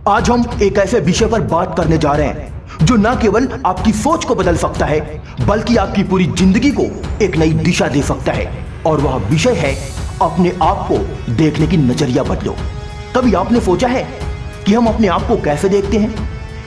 आज हम एक ऐसे विषय पर बात करने जा रहे हैं जो न केवल आपकी सोच को बदल सकता है बल्कि आपकी पूरी जिंदगी को एक नई दिशा दे सकता है। और वह विषय है अपने आप को देखने की नजरिया बदलो। कभी आपने सोचा है कि हम अपने आप को कैसे देखते हैं?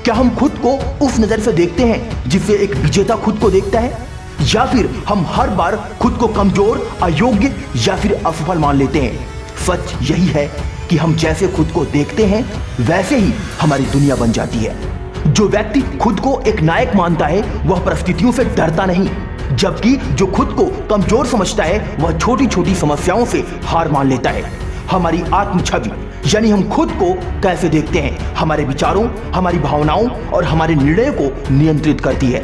क्या हम खुद को उस नजर से देखते हैं जिससे एक विजेता खुद को देखता है, या फिर हम हर बार खुद को कमजोर, अयोग्य या फिर असफल मान लेते हैं? सच यही है कि हम जैसे खुद को देखते हैं वैसे ही हमारी दुनिया बन जाती है। जो व्यक्ति खुद को एक नायक मानता है वह परिस्थितियों से डरता नहीं, जबकि जो खुद को कमजोर समझता है वह छोटी छोटी समस्याओं से हार मान लेता है। हमारी आत्म छवि यानी हम खुद को कैसे देखते हैं हमारे विचारों, हमारी भावनाओं और हमारे निर्णयों को नियंत्रित करती है।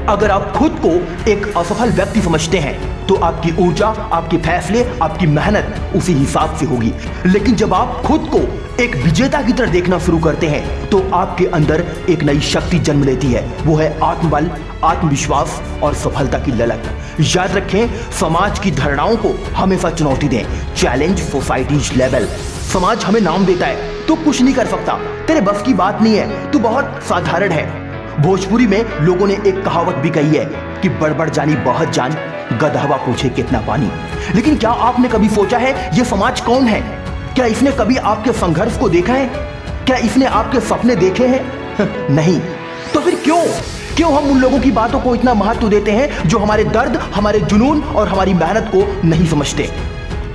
अगर आप खुद को एक असफल व्यक्ति समझते हैं तो आपकी ऊर्जा, आपके फैसले, आपकी मेहनत उसी हिसाब से होगी। लेकिन जब आप खुद को एक विजेता की तरह देखना शुरू करते हैं तो आपके अंदर एक नई शक्ति जन्म लेती है। वो है आत्मबल, आत्मविश्वास और सफलता की ललक। याद रखें, समाज की धारणाओं को हमेशा चुनौती दें। Challenge societies level. समाज हमें नाम देता है तू कुछ नहीं कर सकता, तेरे बस की बात नहीं है, तू बहुत साधारण है। भोजपुरी में लोगों ने एक कहावत भी कही है कि बड़बड़ जानी बहुत जान, गदहवा पूछे कितना पानी। लेकिन क्या आपने कभी सोचा है ये समाज कौन है? क्या इसने कभी आपके संघर्ष को देखा है? क्या इसने आपके सपने देखे हैं? नहीं। तो फिर क्यों हम उन लोगों की बातों को इतना महत्व देते हैं जो हमारे दर्द, हमारे जुनून और हमारी मेहनत को नहीं समझते?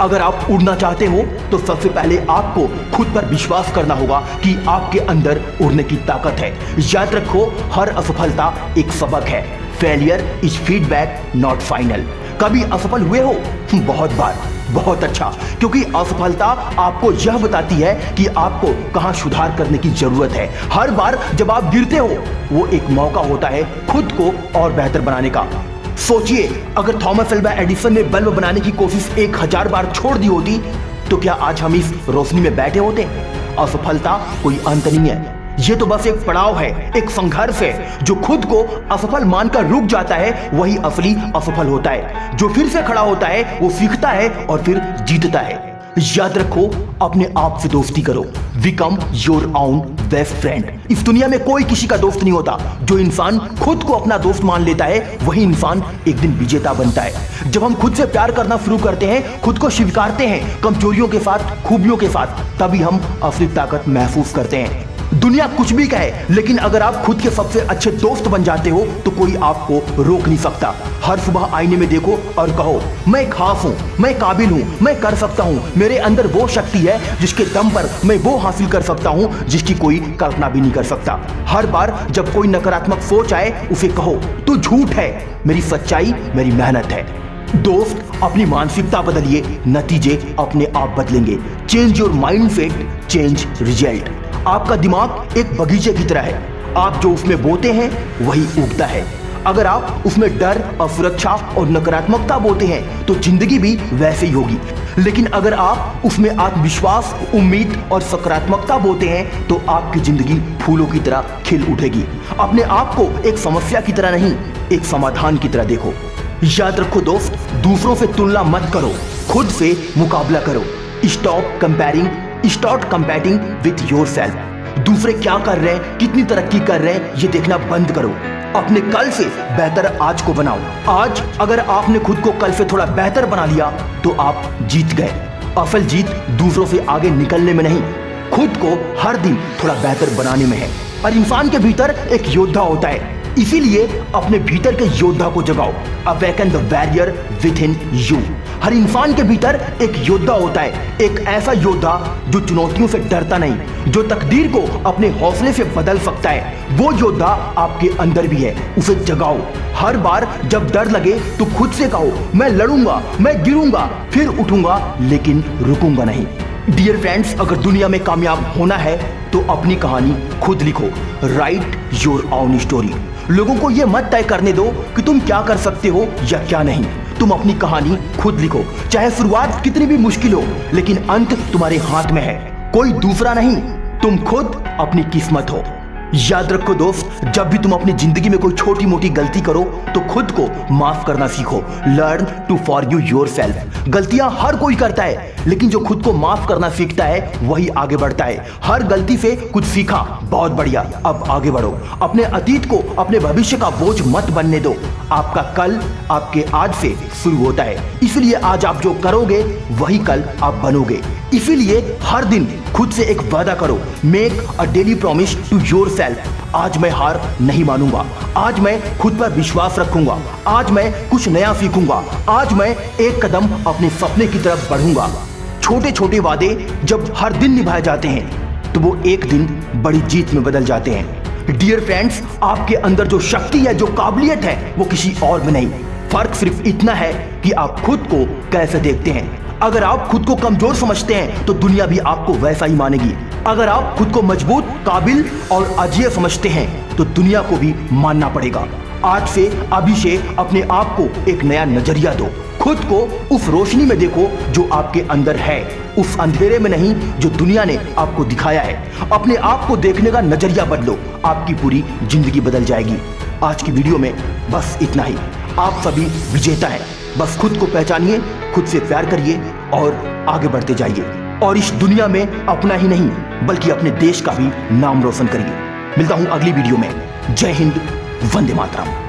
अगर आप उड़ना चाहते हो तो सबसे पहले आपको खुद पर विश्वास करना होगा कि आपके अंदर उड़ने की ताकत है। याद रखो, हर असफलता एक सबक है। Failure is feedback not final. कभी असफल हुए हो? बहुत बार। बहुत अच्छा, क्योंकि असफलता आपको यह बताती है कि आपको कहां सुधार करने की जरूरत है। हर बार जब आप गिरते हो वो एक मौका होता है खुद को और बेहतर बनाने का। सोचिए, अगर थॉमस अल्वा एडिसन ने बल्ब बनाने की कोशिश 1000 बार छोड़ दी होती तो क्या आज हम इस रोशनी में बैठे होते? असफलता कोई अंत नहीं है, ये तो बस एक पड़ाव है, एक संघर्ष है। जो खुद को असफल मानकर रुक जाता है वही असली असफल होता है। जो फिर से खड़ा होता है वो सीखता है और फिर जीतता है। याद रखो, अपने आप से दोस्ती करो। Become your own best friend. इस दुनिया में कोई किसी का दोस्त नहीं होता। जो इंसान खुद को अपना दोस्त मान लेता है वही इंसान एक दिन विजेता बनता है। जब हम खुद से प्यार करना शुरू करते हैं, खुद को स्वीकारते हैं कमजोरियों के साथ, खूबियों के साथ, तभी हम असली ताकत महसूस करते हैं। दुनिया कुछ भी कहे, लेकिन अगर आप खुद के सबसे अच्छे दोस्त बन जाते हो तो कोई आपको रोक नहीं सकता। हर सुबह आईने में देखो और कहो, मैं खास हूँ, मैं काबिल हूँ, मैं कर सकता हूँ। मेरे अंदर वो शक्ति है जिसके दम पर मैं वो हासिल कर सकता हूँ जिसकी कोई कल्पना भी नहीं कर सकता। हर बार जब कोई नकारात्मक सोच आए उसे कहो, तू झूठ है, मेरी सच्चाई मेरी मेहनत है। दोस्त, अपनी मानसिकता बदलिए, नतीजे अपने आप बदलेंगे। Change your mindset, change result. आपका दिमाग एक बगीचे की तरह है। आप जो उसमें बोते हैं वही उगता है। अगर आप उसमें डर, असुरक्षा और नकारात्मकता बोते हैं तो जिंदगी भी वैसे ही होगी। लेकिन अगर आप उसमें आत्मविश्वास, उम्मीद और सकारात्मकता बोते हैं तो आपकी जिंदगी फूलों की तरह खिल उठेगी। अपने आप को एक समस्या की तरह नहीं, एक समाधान की तरह देखो। याद रखो दोस्त, दूसरों से तुलना मत करो, खुद से मुकाबला करो। Stop comparing, start competing with yourself. दूसरे क्या कर रहे हैं, कितनी तरक्की कर रहे हैं, ये देखना बंद करो। अपने कल से बेहतर आज को बनाओ। आज अगर आपने खुद को कल से थोड़ा बेहतर बना लिया तो आप जीत गए। असल जीत दूसरों से आगे निकलने में नहीं, खुद को हर दिन थोड़ा बेहतर बनाने में है। और इंसान के भीतर एक योद्धा होता है, इसीलिए अपने भीतर के योद्धा को जगाओ। Awaken the warrior within you. हर इंसान के भीतर एक योद्धा होता है, एक ऐसा योद्धा जो चुनौतियों से डरता नहीं, जो तकदीर को अपने हौसले से बदल सकता है। वो योद्धा आपके अंदर भी है, उसे जगाओ। हर बार जब डर लगे तो खुद से कहो, मैं लड़ूंगा, मैं गिरूंगा, फिर उठूंगा, लेकिन रुकूंगा नहीं। डियर फ्रेंड्स, अगर दुनिया में कामयाब होना है तो अपनी कहानी खुद लिखो। Right your own story. लोगों को यह मत तय करने दो कि तुम क्या कर सकते हो या क्या नहीं। तुम अपनी कहानी खुद लिखो, चाहे शुरुआत कितनी भी मुश्किल हो, लेकिन अंत तुम्हारे हाथ में है, कोई दूसरा नहीं। तुम खुद अपनी किस्मत हो। याद रखो दोस्त, जब भी तुम अपनी जिंदगी में कोई छोटी मोटी गलती करो तो खुद को माफ करना सीखो। Learn to forgive yourself. गलतियां हर कोई करता है, लेकिन जो खुद को माफ करना सीखता है वही आगे बढ़ता है। हर गलती से कुछ सीखा, बहुत बढ़िया, अब आगे बढ़ो। अपने अतीत को अपने भविष्य का बोझ मत बनने दो। आपका कल आपके आज से शुरू होता है, इसलिए आज आप जो करोगे वही कल आप बनोगे। इसीलिए हर दिन खुद से एक वादा करो, make a daily promise to yourself. आज मैं हार नहीं मानूंगा, आज मैं खुद पर विश्वास रखूंगा, आज मैं कुछ नया सीखूंगा, आज मैं एक कदम अपने सपने की तरफ बढ़ूंगा। छोटे छोटे वादे जब हर दिन निभाए जाते हैं तो वो एक दिन बड़ी जीत में बदल जाते हैं। डियर फ्रेंड्स, आपके अंदर जो शक्ति है, जो काबिलियत है, वो किसी और में नहीं। फर्क सिर्फ इतना है कि आप खुद को कैसे देखते हैं। अगर आप खुद को कमजोर समझते हैं तो दुनिया भी आपको वैसा ही मानेगी। अगर आप खुद को मजबूत, काबिल और अजेय समझते हैं तो दुनिया को भी मानना पड़ेगा। आज से, अभी से अपने आप को एक नया नजरिया दो। खुद को उस रोशनी में देखो जो आपके अंदर है, उस अंधेरे में नहीं जो दुनिया ने आपको दिखाया है। अपने आप को देखने का नजरिया बदलो, आपकी पूरी जिंदगी बदल जाएगी। आज की वीडियो में बस इतना ही। आप सभी विजेता हैं। बस खुद को पहचानिए, खुद से प्यार करिए और आगे बढ़ते जाइए। और इस दुनिया में अपना ही नहीं बल्कि अपने देश का भी नाम रोशन करिए। मिलता हूं अगली वीडियो में। जय हिंद, वंदे मातरम।